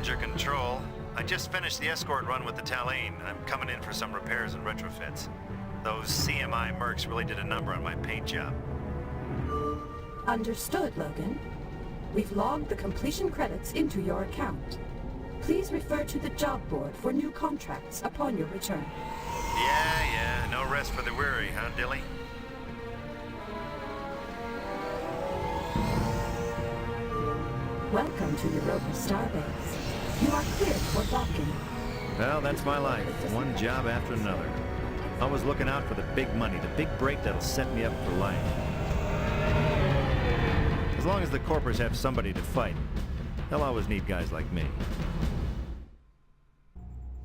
Passenger control. I just finished the escort run with the Tachyon, and I'm coming in for some repairs and retrofits. Those CMI mercs really did a number on my paint job. Understood, Logan. We've logged the completion credits into your account. Please refer to the job board for new contracts upon your return. Yeah, no rest for the weary, huh, Dilly? Welcome to Europa Starbase. You are cleared for docking. Well, that's my life. One job after another. Always looking out for the big money, the big break that'll set me up for life. As long as the corpers have somebody to fight, they'll always need guys like me.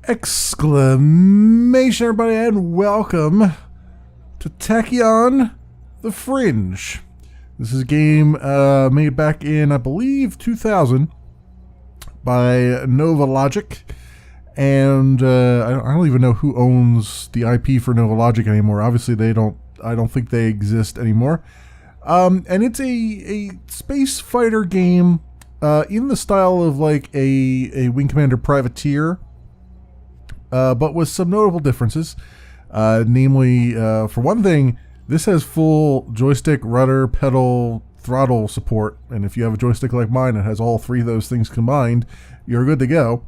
Exclamation, everybody, and welcome to Tachyon, the Fringe. This is a game made back in, I believe, 2000 by Nova Logic, and I don't even know who owns the IP for Nova Logic anymore. Obviously, they don't. I don't think they exist anymore. And it's a space fighter game in the style of like a Wing Commander Privateer, but with some notable differences. Namely, for one thing, this has full joystick, rudder, pedal, throttle support, and if you have a joystick like mine that has all three of those things combined, you're good to go.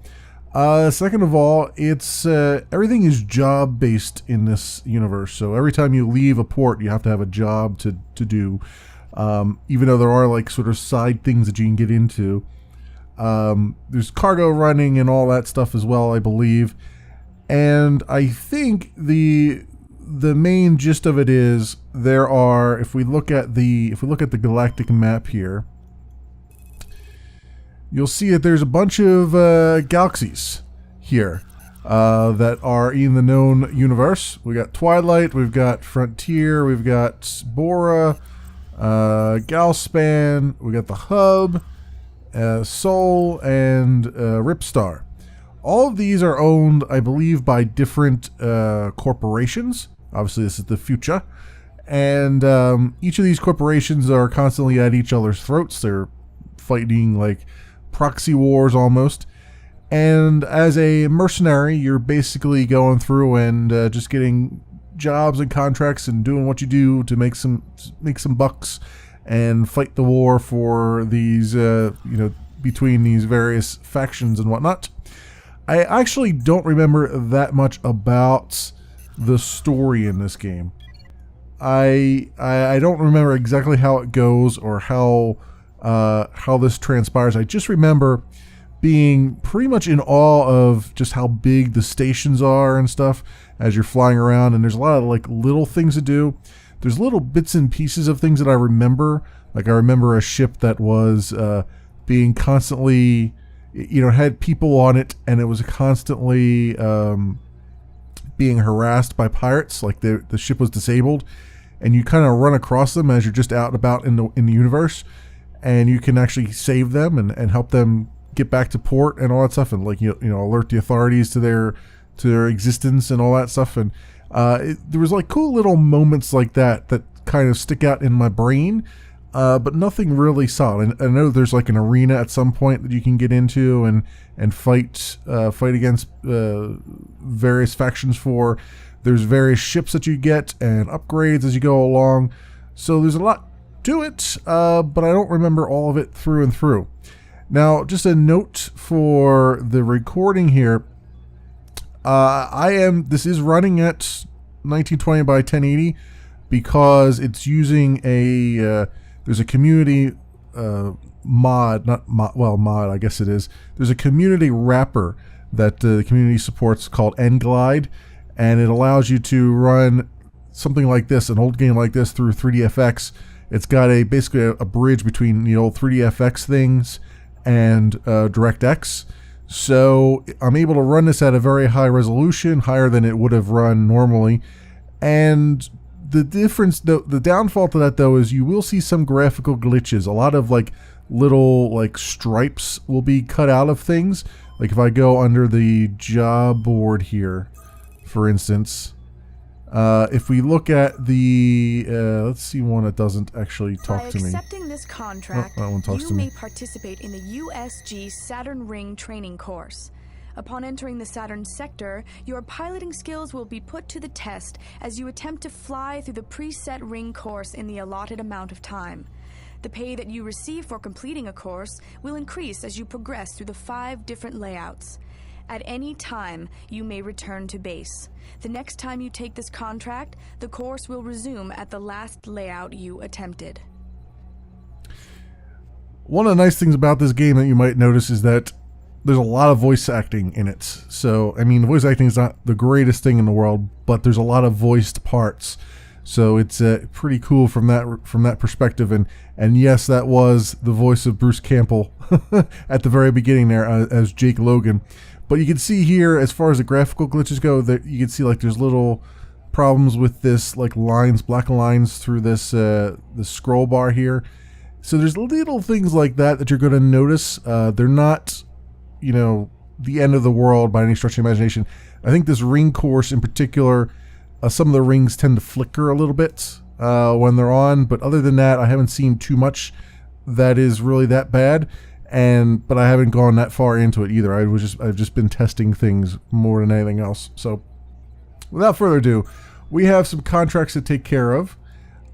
Second of all, it's everything is job-based in this universe, so every time you leave a port, you have to have a job to do, even though there are like sort of side things that you can get into. There's cargo running and all that stuff as well, I believe. And I think the main gist of it is there are, if we look at the galactic map here, you'll see that there's a bunch of galaxies here that are in the known universe. We got Twilight, we've got Frontier, we've got Bora, Galspan, we got the Hub, Sol, and Ripstar. All of these are owned, I believe, by different corporations. Obviously, this is the future. And each of these corporations are constantly at each other's throats. They're fighting like proxy wars almost. And as a mercenary, you're basically going through and just getting jobs and contracts and doing what you do to make some bucks and fight the war for these, between these various factions and whatnot. I actually don't remember that much about the story in this game. I don't remember exactly how it goes or how this transpires. I just remember being pretty much in awe of just how big the stations are and stuff as you're flying around, and there's a lot of like little things to do. There's little bits and pieces of things that I remember. Like I remember a ship that was being constantly, had people on it, and it was constantly being harassed by pirates. Like the ship was disabled, and you kind of run across them as you're just out and about in the universe, and you can actually save them and help them get back to port and all that stuff, and like alert the authorities to their existence and all that stuff. And there was like cool little moments like that kind of stick out in my brain. But nothing really solid. And I know there's like an arena at some point that you can get into and fight against various factions for. There's various ships that you get and upgrades as you go along. So there's a lot to it, but I don't remember all of it through and through. Now, just a note for the recording here. This is running at 1920 by 1080 because it's using there's a community mod, I guess it is. There's a community wrapper that the community supports called Nglide, and it allows you to run something like this, an old game like this, through 3DFX. It's got basically a bridge between the old 3DFX things and DirectX. So I'm able to run this at a very high resolution, higher than it would have run normally. And the difference, the downfall to that though, is you will see some graphical glitches. A lot of like little like stripes will be cut out of things. Like if I go under the job board here, for instance, if we look at the let's see one that doesn't actually talk to me. By accepting this contract, that one talks you to me. may participate in the USG Saturn Ring training course. Upon entering the Saturn sector, your piloting skills will be put to the test as you attempt to fly through the preset ring course in the allotted amount of time. The pay that you receive for completing a course will increase as you progress through the 5 different layouts. At any time, you may return to base. The next time you take this contract, the course will resume at the last layout you attempted. One of the nice things about this game that you might notice is that there's a lot of voice acting in it. So, I mean, the voice acting is not the greatest thing in the world, but there's a lot of voiced parts. So it's pretty cool from that perspective. And yes, that was the voice of Bruce Campbell at the very beginning there as Jake Logan. But you can see here, as far as the graphical glitches go, that you can see like there's little problems with this, like lines, black lines through this the scroll bar here. So there's little things like that you're going to notice. They're not, the end of the world by any stretch of the imagination. I think this ring course in particular, some of the rings tend to flicker a little bit when they're on, but other than that, I haven't seen too much that is really that bad. But I haven't gone that far into it either. I've just been testing things more than anything else. So, without further ado, we have some contracts to take care of.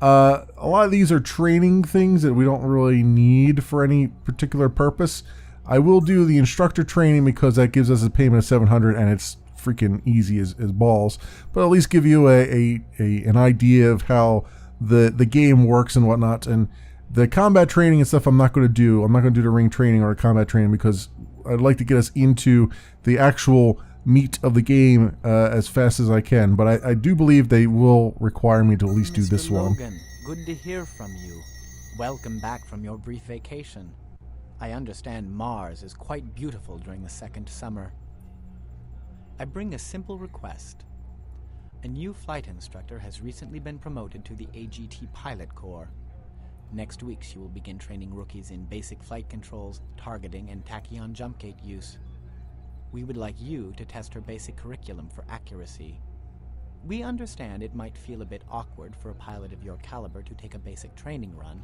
A lot of these are training things that we don't really need for any particular purpose. I will do the instructor training because that gives us a payment of 700, and it's freaking easy as balls. But at least give you an idea of how the game works and whatnot. And the combat training and stuff I'm not going to do. I'm not going to do the ring training or the combat training because I'd like to get us into the actual meat of the game as fast as I can. But I do believe they will require me to at least do this one. Logan, good to hear from you. Welcome back from your brief vacation. I understand Mars is quite beautiful during the second summer. I bring a simple request. A new flight instructor has recently been promoted to the AGT Pilot Corps. Next week, she will begin training rookies in basic flight controls, targeting, and tachyon jump gate use. We would like you to test her basic curriculum for accuracy. We understand it might feel a bit awkward for a pilot of your caliber to take a basic training run,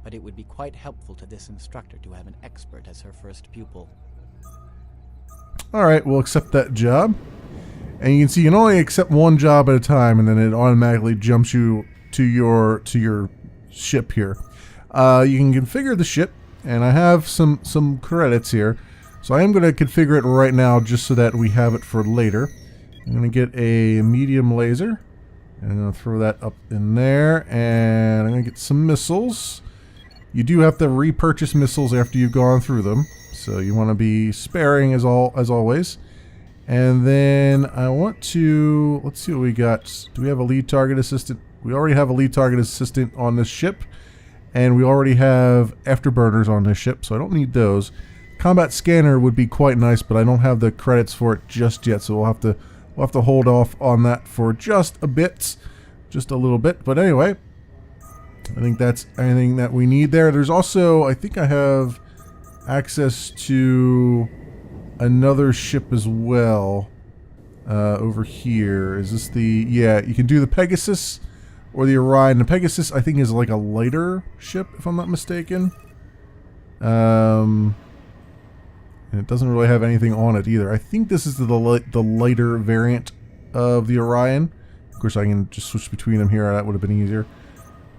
but it would be quite helpful to this instructor to have an expert as her first pupil. Alright, we'll accept that job. And you can see you can only accept one job at a time, and then it automatically jumps you to your ship here. You can configure the ship, and I have some credits here. So I am going to configure it right now just so that we have it for later. I'm going to get a medium laser, and I'm going to throw that up in there, and I'm going to get some missiles. You do have to repurchase missiles after you've gone through them, so you want to be sparing as always. And then I want to, let's see what we got. Do we have a lead target assistant? We already have a lead target assistant on this ship, and we already have afterburners on this ship, so I don't need those. Combat scanner would be quite nice, but I don't have the credits for it just yet, so we'll have to hold off on that for just a bit, just a little bit. But anyway, I think that's anything that we need there. There's also, I think I have access to another ship as well over here. Is this the, yeah, you can do the Pegasus or the Orion. The Pegasus, I think, is like a lighter ship, if I'm not mistaken. And it doesn't really have anything on it either. I think this is the lighter variant of the Orion. Of course, I can just switch between them here. That would have been easier.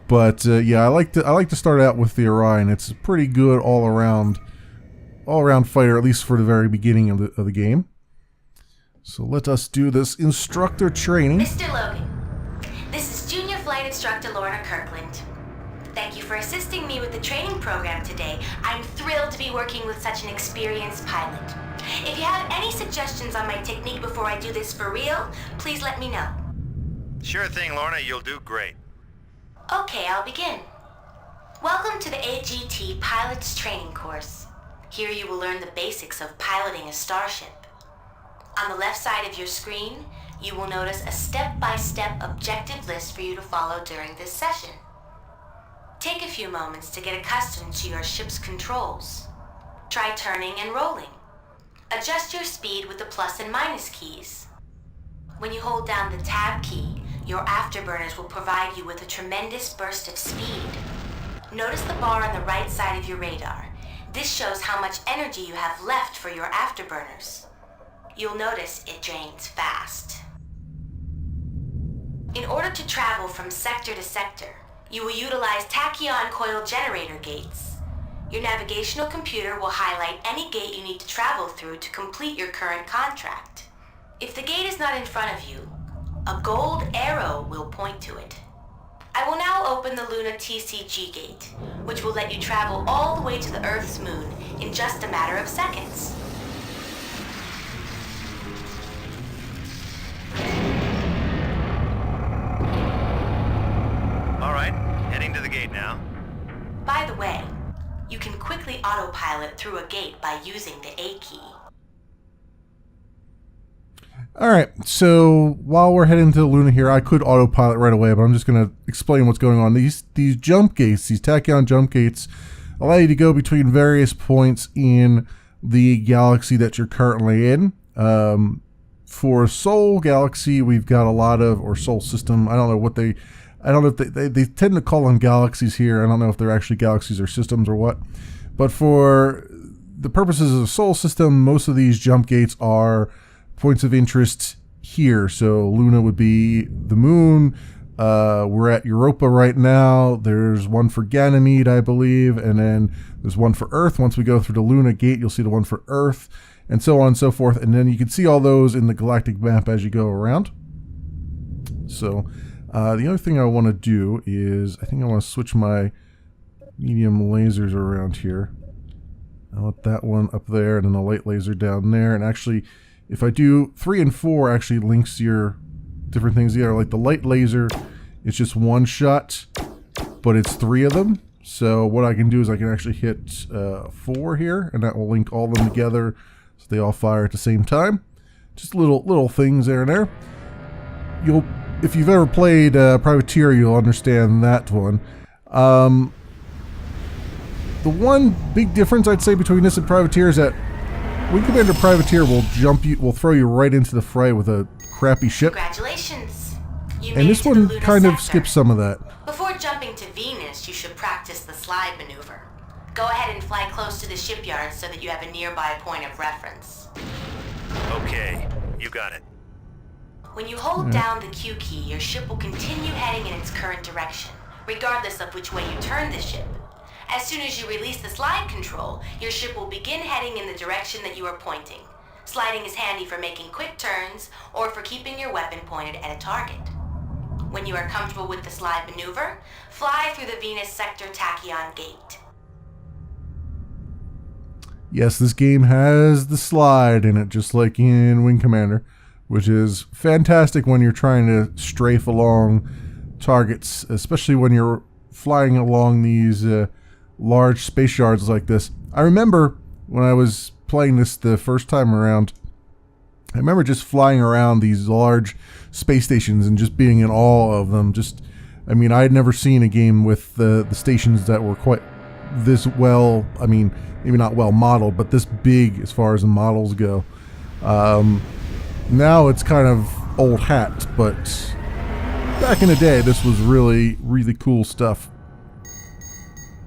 But yeah, I like to start out with the Orion. It's a pretty good all around fighter, at least for the very beginning of the game. So let us do this instructor training. Mr. Logan, this is Junior Flight Instructor Lorna Kirkland. Thank you for assisting me with the training program today. I'm thrilled to be working with such an experienced pilot. If you have any suggestions on my technique before I do this for real, please let me know. Sure thing, Lorna. You'll do great. Okay, I'll begin. Welcome to the AGT Pilot's Training Course. Here you will learn the basics of piloting a starship. On the left side of your screen, you will notice a step-by-step objective list for you to follow during this session. Take a few moments to get accustomed to your ship's controls. Try turning and rolling. Adjust your speed with the plus and minus keys. When you hold down the tab key, your afterburners will provide you with a tremendous burst of speed. Notice the bar on the right side of your radar. This shows how much energy you have left for your afterburners. You'll notice it drains fast. In order to travel from sector to sector, you will utilize Tachyon coil generator gates. Your navigational computer will highlight any gate you need to travel through to complete your current contract. If the gate is not in front of you, a gold arrow will point to it. I will now open the Luna TCG gate, which will let you travel all the way to the Earth's moon in just a matter of seconds. All right, heading to the gate now. By the way, you can quickly autopilot through a gate by using the A key. Alright, so while we're heading to Luna here, I could autopilot right away, but I'm just going to explain what's going on. These jump gates, these Tachyon jump gates, allow you to go between various points in the galaxy that you're currently in. For Sol Galaxy, we've got a lot of, or Sol System, I don't know if they tend to call them galaxies here. I don't know if they're actually galaxies or systems or what. But for the purposes of the Sol System, most of these jump gates are points of interest here. So Luna would be the moon. We're at Europa right now. There's one for Ganymede, I believe, and then there's one for Earth. Once we go through the Luna gate, you'll see the one for Earth, and so on and so forth. And then you can see all those in the galactic map as you go around. So the other thing I want to do is, I think I want to switch my medium lasers around here. I want that one up there, and then the light laser down there. And actually, if I do 3 and 4, actually links your different things together. Like the light laser, it's just one shot, but it's 3 of them. So what I can do is I can actually hit 4 here, and that will link all of them together so they all fire at the same time. Just little things there and there. If you've ever played Privateer, you'll understand that one. The one big difference I'd say between this and Privateer is that Wing Commander Privateer will throw you right into the fray with a crappy ship. Congratulations! You And made this it to the one Luna kind of sector. skips some of that. Before jumping to Venus, you should practice the slide maneuver. Go ahead and fly close to the shipyard so that you have a nearby point of reference. Okay, you got it. When you hold down the Q key, your ship will continue heading in its current direction, regardless of which way you turn the ship. As soon as you release the slide control, your ship will begin heading in the direction that you are pointing. Sliding is handy for making quick turns or for keeping your weapon pointed at a target. When you are comfortable with the slide maneuver, fly through the Venus Sector Tachyon gate. Yes, this game has the slide in it, just like in Wing Commander, which is fantastic when you're trying to strafe along targets, especially when you're flying along these large space yards like this. I remember when I was playing this the first time around, I remember just flying around these large space stations and just being in awe of them. I mean, I had never seen a game with the stations that were quite this well, I mean, maybe not well modeled, but this big as far as the models go. Now it's kind of old hat, but back in the day, this was really, really cool stuff.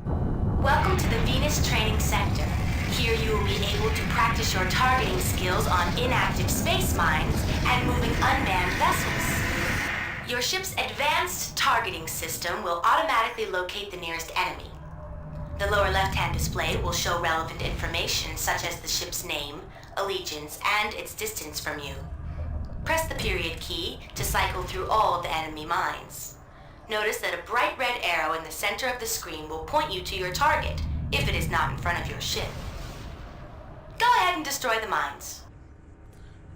Welcome to the Venus Training Sector. Here you will be able to practice your targeting skills on inactive space mines and moving unmanned vessels. Your ship's advanced targeting system will automatically locate the nearest enemy. The lower left-hand display will show relevant information such as the ship's name, allegiance, and its distance from you. Press the period key to cycle through all of the enemy mines. Notice that a bright red arrow in the center of the screen will point you to your target, if it is not in front of your ship. Go ahead and destroy the mines.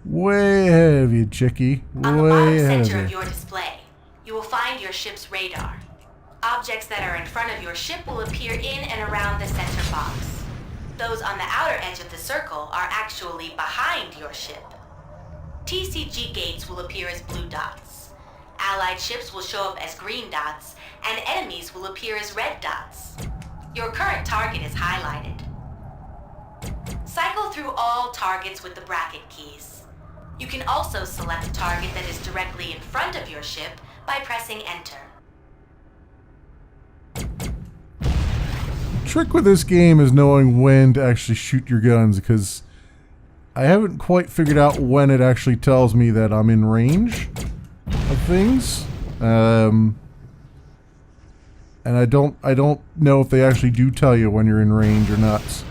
Way ahead of you, chickie. On the Way bottom ahead center of of you. your display, you will find your ship's radar. Objects that are in front of your ship will appear in and around the center box. Those on the outer edge of the circle are actually behind your ship. TCG gates will appear as blue dots. Allied ships will show up as green dots, and enemies will appear as red dots. Your current target is highlighted. Cycle through all targets with the bracket keys. You can also select a target that is directly in front of your ship by pressing Enter. trick with this game is knowing when to actually shoot your guns, because I haven't quite figured out when it actually tells me that I'm in range of things. And I don't know if they actually do tell you when you're in range or not.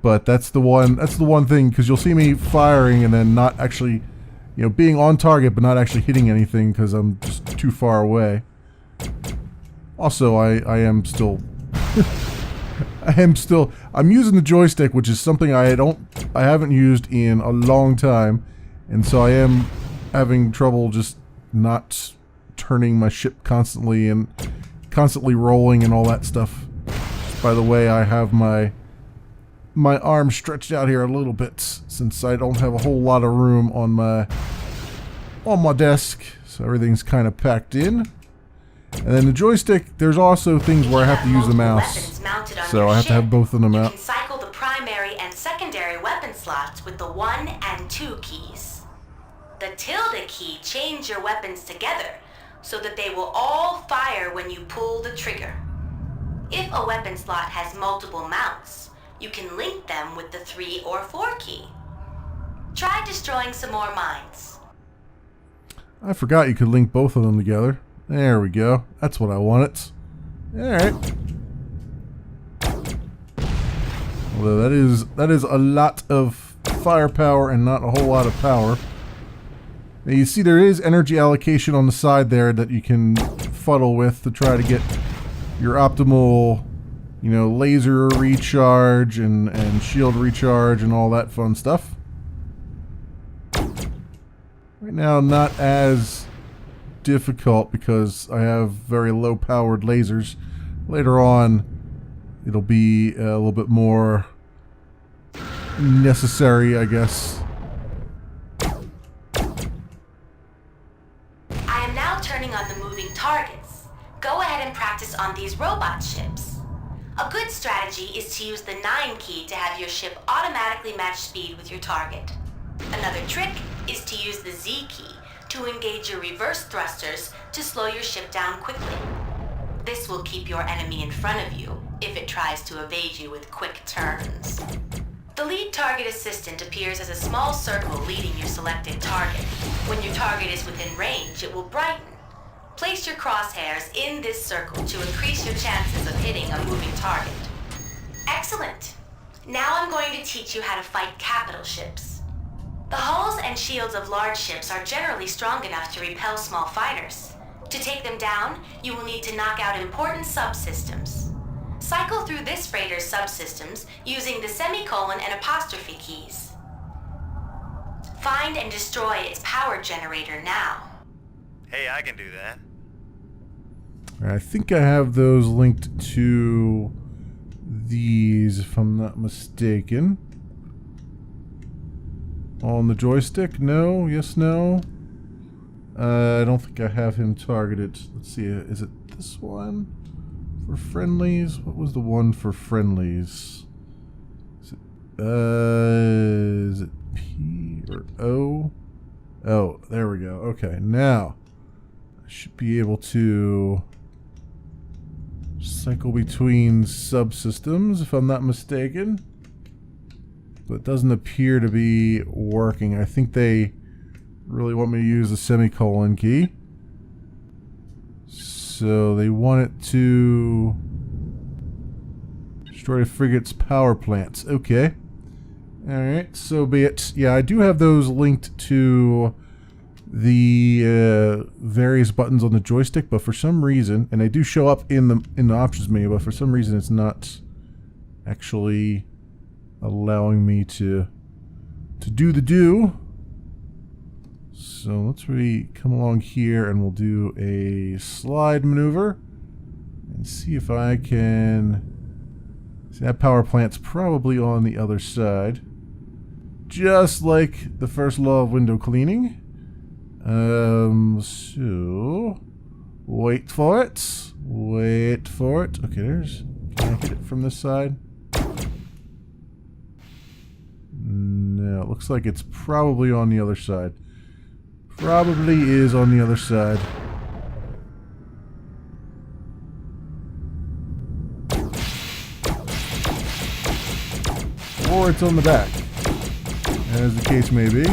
But that's the one thing, because you'll see me firing and then not actually, you know, being on target but not actually hitting anything because I'm just too far away. Also, I am still I'm using the joystick, which is something I haven't used in a long time, and so I am having trouble just not turning my ship constantly and constantly rolling and all that stuff. By the way, I have my arm stretched out here a little bit since I don't have a whole lot of room on my desk, so everything's kind of packed in. And then the joystick, there's also things where I have to use the mouse, so I have to have both of them out. You can cycle the primary and secondary weapon slots with the 1 and 2 keys. The tilde key chains your weapons together so that they will all fire when you pull the trigger. If a weapon slot has multiple mounts, you can link them with the 3 or 4 key. Try destroying some more mines. I forgot you could link both of them together. There we go. That's what I wanted. Alright. Although that is a lot of firepower and not a whole lot of power. Now you see there is energy allocation on the side there that you can fuddle with to try to get your optimal, you know, laser recharge and shield recharge and all that fun stuff. Right now, not as difficult because I have very low powered lasers. Later on, it'll be a little bit more necessary, I guess. I am now turning on the moving targets. Go ahead and practice on these robot ships. A good strategy is to use the 9 key to have your ship automatically match speed with your target. Another trick is to use the Z key to engage your reverse thrusters to slow your ship down quickly. This will keep your enemy in front of you if it tries to evade you with quick turns. The lead target assistant appears as a small circle leading your selected target. When your target is within range, it will brighten. Place your crosshairs in this circle to increase your chances of hitting a moving target. Excellent! Now I'm going to teach you how to fight capital ships. The hulls and shields of large ships are generally strong enough to repel small fighters. To take them down, you will need to knock out important subsystems. Cycle through this freighter's subsystems using the semicolon and apostrophe keys. Find and destroy its power generator now. Hey, I can do that. I think I have those linked to these, if I'm not mistaken. On the joystick? No? Yes, no? I don't think I have him targeted. Let's see, is it this one? For friendlies? What was the one for friendlies? Is it P or O? Oh, there we go. Okay, now I should be able to cycle between subsystems, if I'm not mistaken. But it doesn't appear to be working. I think they really want me to use the semicolon key. So they want it to destroy the frigate's power plants. Okay. Alright, so be it. Yeah, I do have those linked to the various buttons on the joystick, but for some reason, and they do show up in the options menu, but for some reason it's not actually allowing me to do the do. So let's come along here and we'll do a slide maneuver and see if I can see that power plant's probably on the other side, just like the first law of window cleaning. So wait for it. Okay, can I hit it from this side? No, it looks like it's probably on the other side. Probably is on the other side. or it's on the back, as the case may be.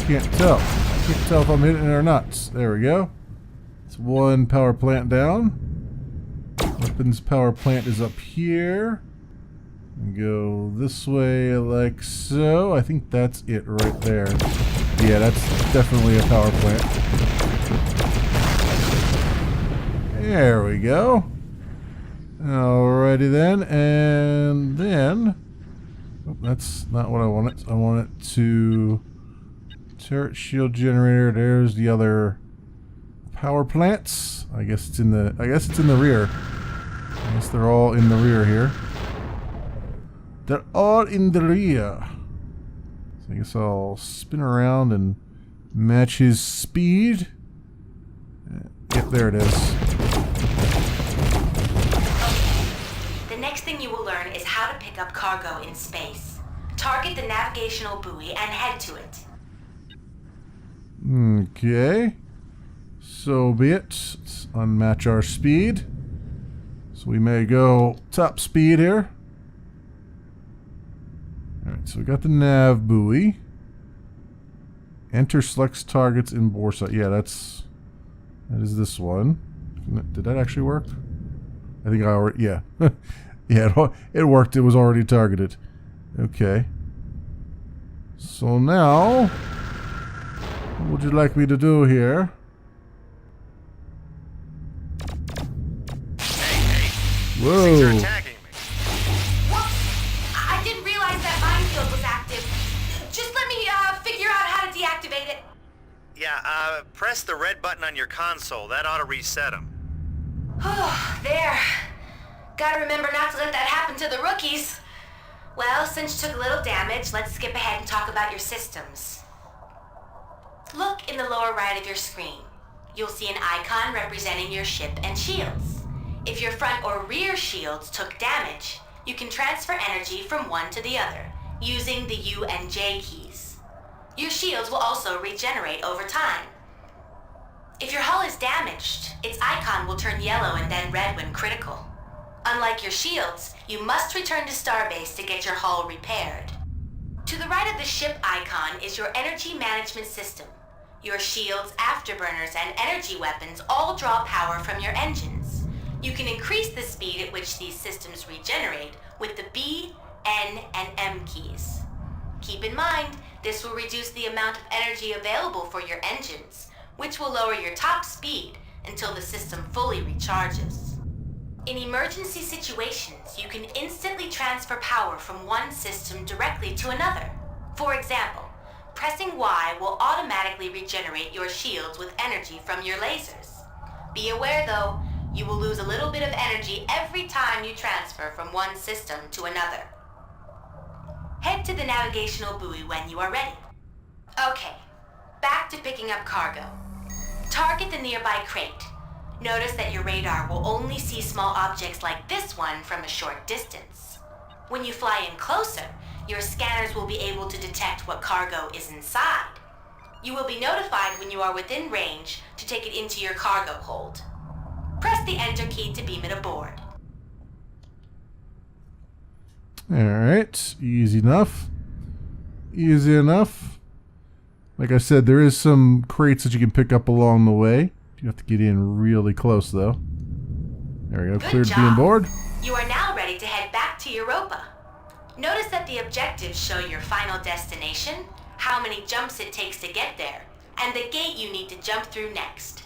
Can't tell. Can't tell if I'm hitting it or not. There we go. It's one power plant down. Weapons power plant is up here. And go this way like so. I think that's it right there. Yeah, that's definitely a power plant. There we go. Alrighty then. And then... Oh, that's not what I wanted. I want it to... Turret shield generator. There's the other power plants. I guess it's in the rear. I guess they're all in the rear here. They're all in the rear. So I guess I'll spin around and match his speed. Yep, there it is. The next thing you will learn is how to pick up cargo in space. Target the navigational buoy and head to it. Okay, so be it. Let's unmatch our speed. So we may go top speed here. Alright, so we got the nav buoy. Enter selects targets in Borsa. Yeah, that is this one. Did that actually work? I think I already, yeah. Yeah, it worked. It was already targeted. Okay. So now... what would you like me to do here? Hey, whoa! Things are attacking me. What? I didn't realize that minefield was active. Just let me figure out how to deactivate it. Yeah, press the red button on your console. That ought to reset them. Oh, there. Gotta remember not to let that happen to the rookies. Well, since you took a little damage, let's skip ahead and talk about your systems. Look in the lower right of your screen. You'll see an icon representing your ship and shields. If your front or rear shields took damage, you can transfer energy from one to the other, using the U and J keys. Your shields will also regenerate over time. If your hull is damaged, its icon will turn yellow and then red when critical. Unlike your shields, you must return to Starbase to get your hull repaired. To the right of the ship icon is your energy management system. Your shields, afterburners, and energy weapons all draw power from your engines. You can increase the speed at which these systems regenerate with the B, N, and M keys. Keep in mind, this will reduce the amount of energy available for your engines, which will lower your top speed until the system fully recharges. In emergency situations, you can instantly transfer power from one system directly to another. For example, pressing Y will automatically regenerate your shields with energy from your lasers. Be aware though, you will lose a little bit of energy every time you transfer from one system to another. Head to the navigational buoy when you are ready. Okay, back to picking up cargo. Target the nearby crate. Notice that your radar will only see small objects like this one from a short distance. When you fly in closer, your scanners will be able to detect what cargo is inside. You will be notified when you are within range to take it into your cargo hold. Press the Enter key to beam it aboard. Alright, easy enough. Easy enough. Like I said, there is some crates that you can pick up along the way. You have to get in really close though. There we go, Good cleared to be job. on board. You are now ready to head back to Europa. Notice that the objectives show your final destination, how many jumps it takes to get there, and the gate you need to jump through next.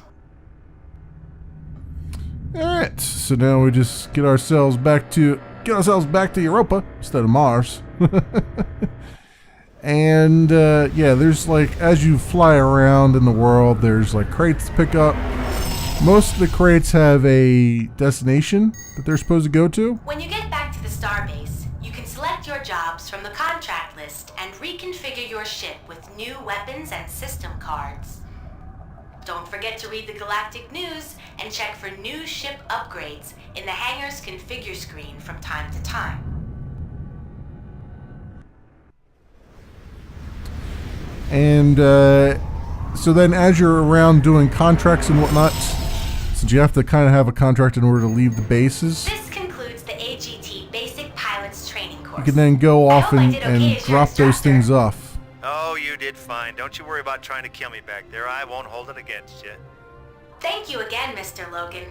Alright, so now we just get ourselves back to Europa instead of Mars. And yeah, there's like, as you fly around in the world, there's like crates to pick up. Most of the crates have a destination that they're supposed to go to. When you get back to the starbase, you can select your jobs from the contract list and reconfigure your ship with new weapons and system cards. Don't forget to read the galactic news and check for new ship upgrades in the hangar's configure screen from time to time. And so then as you're around doing contracts and whatnot, since you have to kind of have a contract in order to leave the bases, This concludes the AGT Basic Pilots Training Course. you can then go off I hope I and, did okay and as your drop those instructor. things off. Oh, you did fine. Don't you worry about trying to kill me back there. I won't hold it against you. Thank you again, Mr. Logan.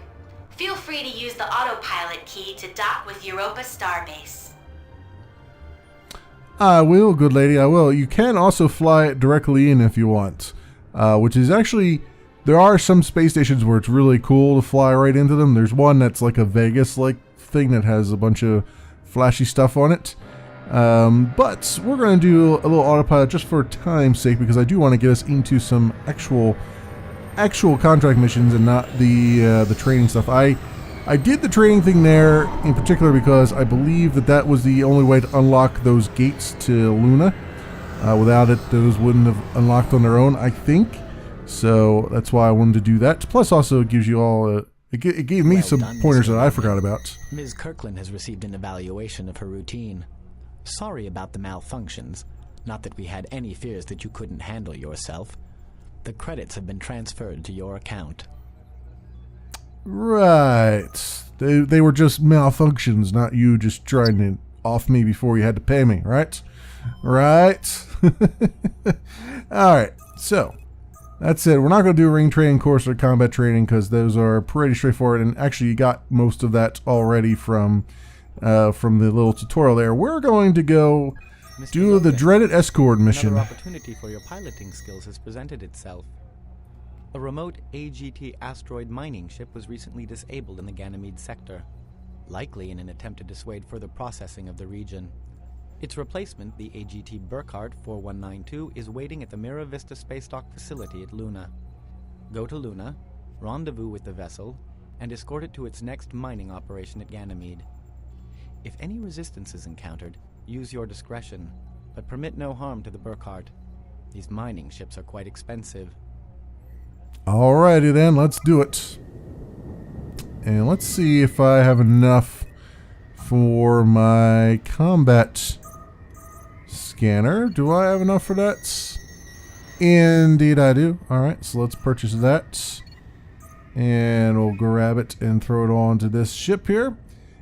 Feel free to use the autopilot key to dock with Europa Starbase. I will, good lady, I will. You can also fly it directly in if you want, which is actually, there are some space stations where it's really cool to fly right into them. There's one that's like a Vegas-like thing that has a bunch of flashy stuff on it. But we're going to do a little autopilot just for time's sake, because I do want to get us into some actual contract missions and not the training stuff. I did the training thing there in particular because I believe that was the only way to unlock those gates to Luna. Without it, those wouldn't have unlocked on their own, I think. So that's why I wanted to do that. Plus, also it gives you all it gave me Well some done, pointers Mr. that I Logan. forgot about. Ms. Kirkland has received an evaluation of her routine. Sorry about the malfunctions. Not that we had any fears that you couldn't handle yourself. The credits have been transferred to your account. Right. They were just malfunctions, not you just trying to off me before you had to pay me, right? Right. Alright, so that's it. We're not going to do a ring training course or combat training because those are pretty straightforward, and actually you got most of that already from the little tutorial there. We're going to go Mr. do the Logan, dreaded escort mission. Another opportunity for your piloting skills has presented itself. A remote AGT asteroid mining ship was recently disabled in the Ganymede sector, likely in an attempt to dissuade further processing of the region. Its replacement, the AGT Burkhardt 4192, is waiting at the Mira Vista space dock facility at Luna. Go to Luna, rendezvous with the vessel, and escort it to its next mining operation at Ganymede. If any resistance is encountered, use your discretion, but permit no harm to the Burkhardt. These mining ships are quite expensive. Alrighty then, let's do it. And let's see if I have enough for my combat scanner. Do I have enough for that? Indeed I do. Alright, so let's purchase that. And we'll grab it and throw it onto this ship here.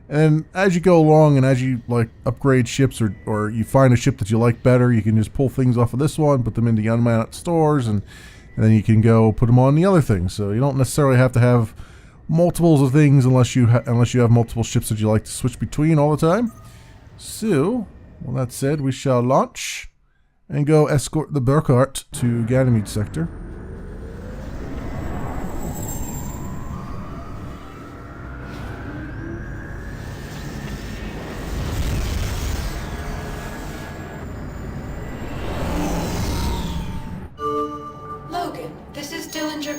And as you go along and as you like upgrade ships or you find a ship that you like better, you can just pull things off of this one, put them into unmanned stores, and then you can go put them on the other thing. So you don't necessarily have to have multiples of things unless you have multiple ships that you like to switch between all the time. So, well, that said, we shall launch and go escort the Burkhardt to Ganymede sector.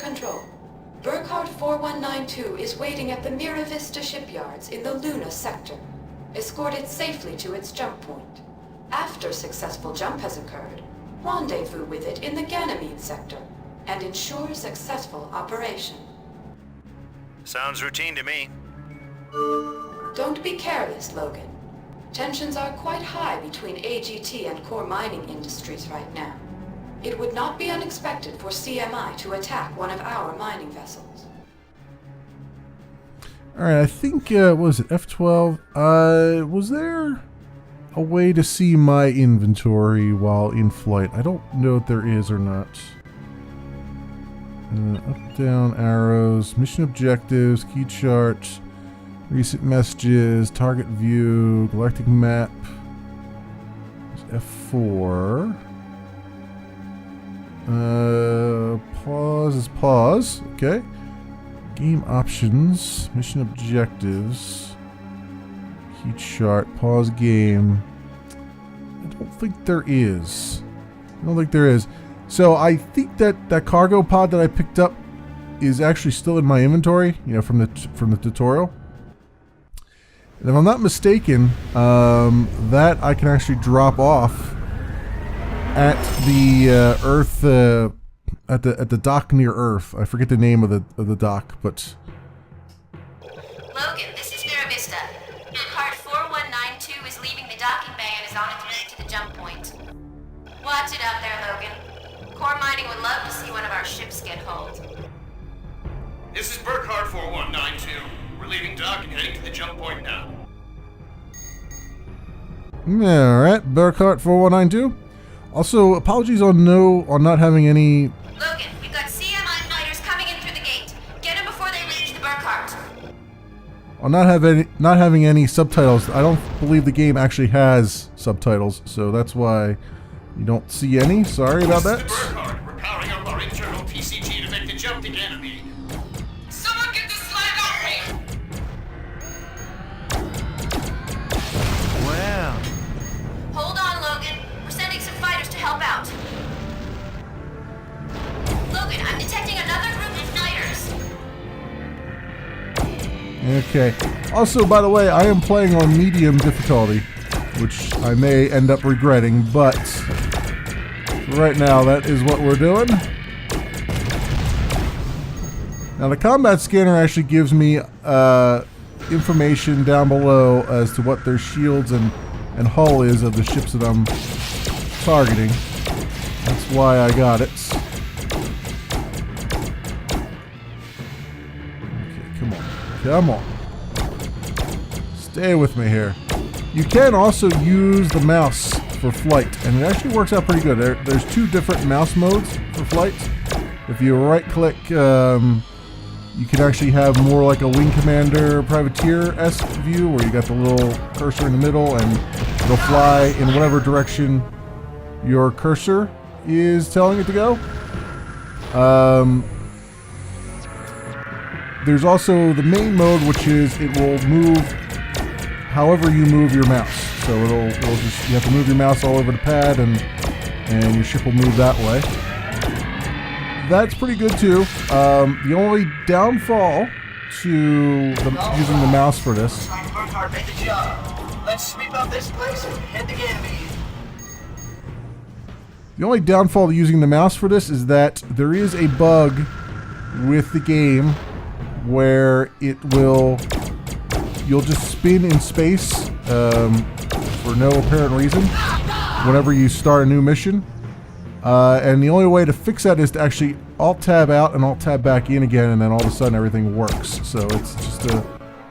Control. Burkhardt 4192 is waiting at the Mira Vista shipyards in the Luna sector. Escort it safely to its jump point. After successful jump has occurred, rendezvous with it in the Ganymede sector and ensure successful operation. Sounds routine to me. Don't be careless, Logan. Tensions are quite high between AGT and core mining industries right now. It would not be unexpected for CMI to attack one of our mining vessels. Alright, I think, what was it, F12? Was there a way to see my inventory while in flight? I don't know if there is or not. Up, down, arrows, mission objectives, key chart, recent messages, target view, galactic map. There's F4. Pause is pause. Okay. Game options, mission objectives, key chart, pause game. I don't think there is. So I think that cargo pod that I picked up is actually still in my inventory, you know, from the tutorial. And if I'm not mistaken, that I can actually drop off at the Earth, at the dock near Earth. I forget the name of the dock, but. Logan, this is Mira Vista. Burkhardt 4192 is leaving the docking bay and is on its way to the jump point. Watch it out there, Logan. Core Mining would love to see one of our ships get hulled. This is Burkhardt 4192. We're leaving dock and heading to the jump point now. Alright, Burkhardt 4192. Also, apologies on not having any... Logan, we've got CMI fighters coming in through the gate. Get them before they reach the Burkhardt. On not having any subtitles. I don't believe the game actually has subtitles, so that's why you don't see any. Sorry about that. This is the Burkhardt. We're powering up our internal PCG to make the jump to Ganymede. Someone get this slag off me! Well, Hold on, Logan. We're sending some fighters to help out. Logan, I'm detecting another group of fighters. Okay. Also, by the way, I am playing on medium difficulty, which I may end up regretting, but right now that is what we're doing. Now, the combat scanner actually gives me information down below as to what their shields and hull is of the ships that I'm targeting. That's why I got it. Okay, come on. Come on. Stay with me here. You can also use the mouse for flight, and it actually works out pretty good. There's two different mouse modes for flight. If you right-click, you can actually have more like a Wing Commander Privateer-esque view, where you got the little cursor in the middle, and it'll fly in whatever direction your cursor is telling it to go. There's also the main mode, which is it will move however you move your mouse. So it'll just, you have to move your mouse all over the pad, and your ship will move that way. That's pretty good too. The only downfall to using the mouse for this. Burkhardt made the jump. Let's sweep up this place and head to Ganymede. The only downfall to using the mouse for this is that there is a bug with the game where you'll just spin in space for no apparent reason whenever you start a new mission. And the only way to fix that is to actually Alt-Tab out and Alt-Tab back in again, and then all of a sudden everything works. So it's just a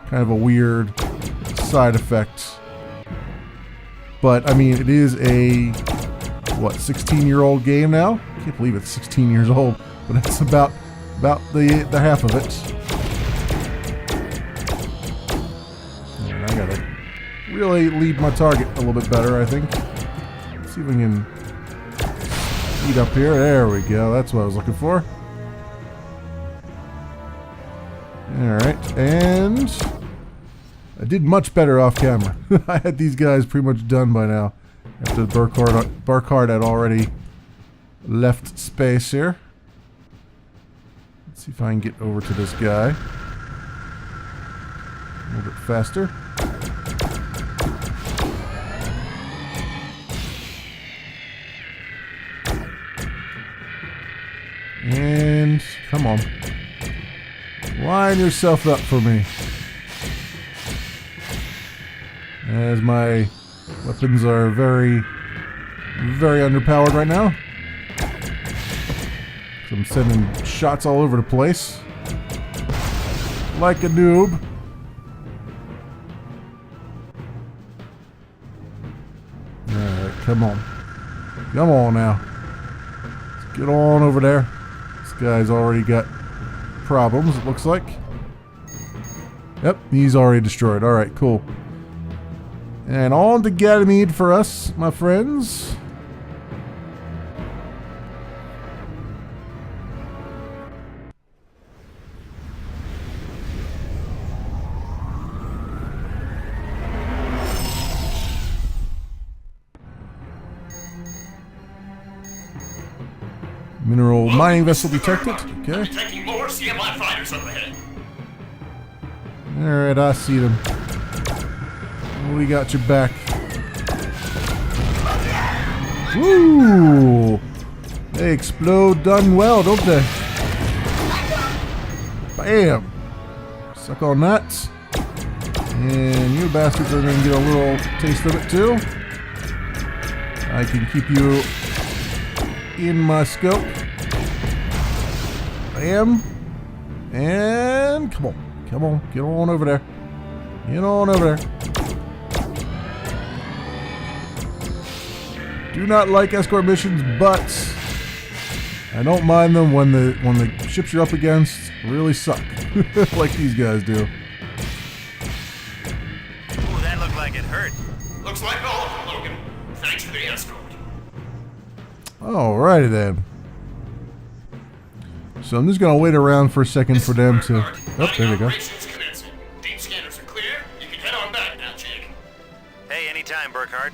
kind of a weird side effect. But, I mean, it is a, 16-year-old game now? I can't believe it's 16 years old, but it's about the half of it. And I gotta really lead my target a little bit better, I think. Let's see if we can speed up here. There we go. That's what I was looking for. Alright, and I did much better off camera. I had these guys pretty much done by now, after Burkhardt had already left space here. Let's see if I can get over to this guy a little bit faster. And come on, line yourself up for me, as my weapons are very, very underpowered right now. So I'm sending shots all over the place like a noob. Alright, come on now, let's get on over there. Guy's already got problems, it looks like. Yep, he's already destroyed. Alright, cool. And on to Ganymede for us, my friends. Mineral mining vessel detected. Okay. Detecting more CMI fighters overhead. Alright, I see them. We got your back. Woo! They explode done well, don't they? Bam! Suck on that. And you bastards are going to get a little taste of it too. I can keep you in my scope. Bam. And come on. Come on. Get on over there. Get on over there. Do not like escort missions, but I don't mind them when the ships you're up against really suck. Like these guys do. Ooh, that looked like it hurt. Looks like all of them, Logan. Thanks for the escort. Alrighty then. So I'm just gonna wait around for a second for them to. Oh, there we go. Operations commencing. Deep scanners are clear. You can head on back now, Jake. Hey, anytime, Burkhardt.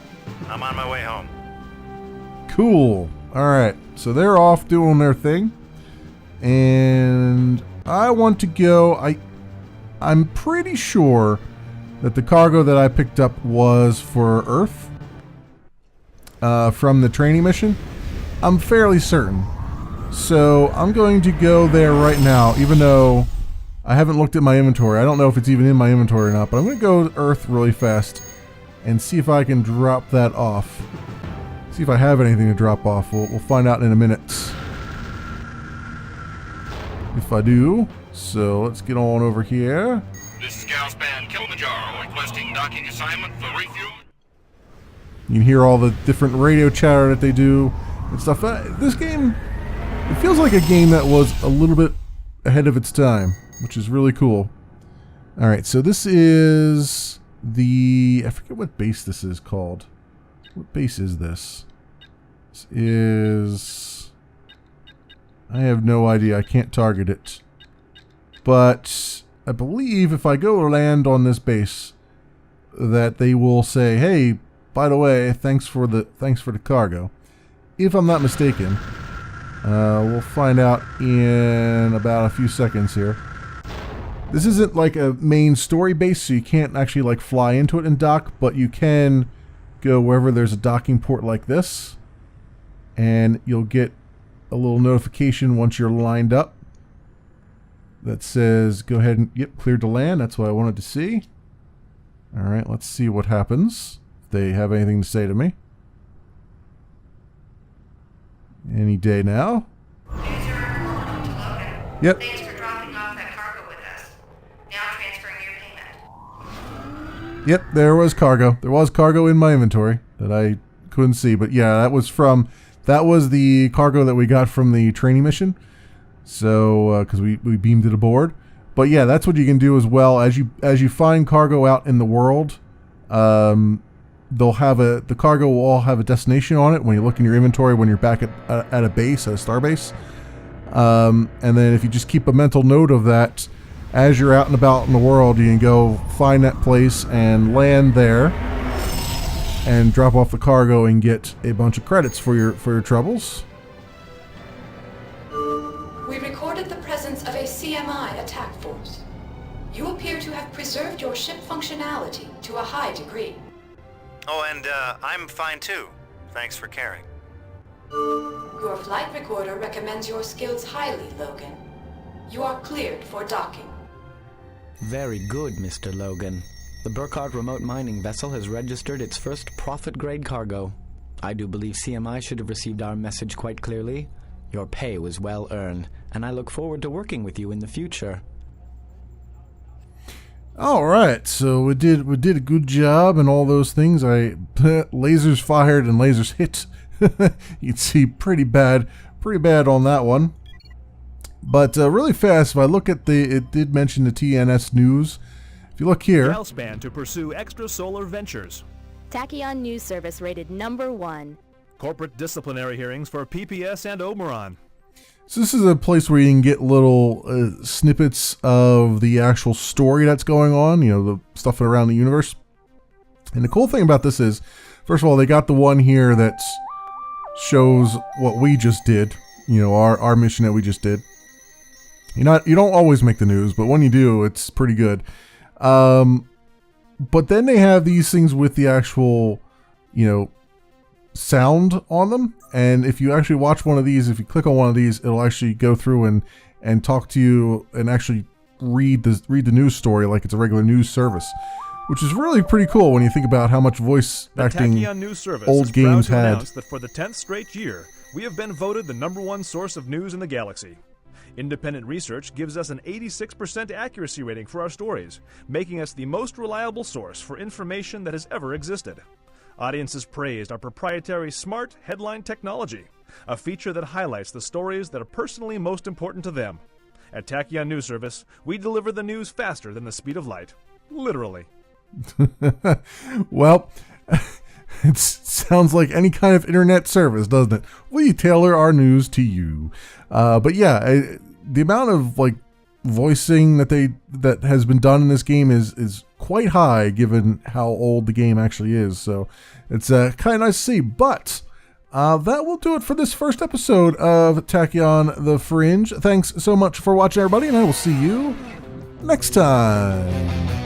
I'm on my way home. Cool. Alright, so they're off doing their thing. And I want to go. I'm pretty sure that the cargo that I picked up was for Earth. From the training mission. I'm fairly certain. So I'm going to go there right now, even though I haven't looked at my inventory. I don't know if it's even in my inventory or not, but I'm going to go to Earth really fast and see if I can drop that off. See if I have anything to drop off. We'll find out in a minute. If I do. So let's get on over here. This is Galspan Kilimanjaro requesting docking assignment for refuel. You can hear all the different radio chatter that they do and stuff. This game, it feels like a game that was a little bit ahead of its time, which is really cool. Alright, so this is the... I forget what base this is called. What base is this? This is... I have no idea. I can't target it. But I believe if I go land on this base, that they will say, hey, by the way, thanks for the cargo. If I'm not mistaken. We'll find out in about a few seconds here. This isn't like a main story base, so you can't actually like fly into it and dock, but you can go wherever there's a docking port like this, and you'll get a little notification once you're lined up that says go ahead and yep, cleared to land. That's what I wanted to see. Alright, let's see what happens. If they have anything to say to me. Any day now. User report to Logan. Yep. Thanks for dropping off that cargo with us. Now transferring your payment. Yep, there was cargo. There was cargo in my inventory that I couldn't see, but yeah, that was the cargo that we got from the training mission. So, because we beamed it aboard. But yeah, that's what you can do as well as you find cargo out in the world. They'll have the cargo will all have a destination on it when you look in your inventory when you're back at a base, at a star base. And then if you just keep a mental note of that, as you're out and about in the world, you can go find that place and land there and drop off the cargo and get a bunch of credits for your troubles. We recorded the presence of a CMI attack force. You appear to have preserved your ship functionality to a high degree. Oh, and I'm fine too. Thanks for caring. Your flight recorder recommends your skills highly, Logan. You are cleared for docking. Very good, Mr. Logan. The Burkhardt remote mining vessel has registered its first profit-grade cargo. I do believe CMI should have received our message quite clearly. Your pay was well earned, and I look forward to working with you in the future. All right, so we did a good job and all those things. Lasers fired and lasers hit. You'd see pretty bad on that one. But really fast, if I look at it did mention the TNS news. If you look here, Galspan to pursue extrasolar ventures. Tachyon News Service rated #1. Corporate disciplinary hearings for PPS and Oberon. so this is a place where you can get little snippets of the actual story that's going on, the stuff around the universe. And the cool thing about this is, first of all, they got the one here that shows what we just did, our mission that we just did. You don't always make the news, but when you do, it's pretty good. But then they have these things with the actual, sound on them. And if you actually watch one of these, if you click on one of these, it'll actually go through and talk to you and actually read the news story like it's a regular news service, which is really pretty cool when you think about how much voice acting Tachyon News Service old is games proud to had. announce that for the 10th straight year, We have been voted the #1 source of news in the galaxy. Independent research gives us an 86% accuracy rating for our stories, making us the most reliable source for information that has ever existed. Audiences praised our proprietary smart headline technology, a feature that highlights the stories that are personally most important to them. At Tachyon News Service, we deliver the news faster than the speed of light. Literally. Well, it sounds like any kind of internet service, doesn't it? We tailor our news to you. But yeah, the amount of like voicing that has been done in this game is quite high, given how old the game actually is. So it's kind of nice to see. But that will do it for this first episode of Tachyon the Fringe. Thanks so much for watching, everybody, and I will see you next time.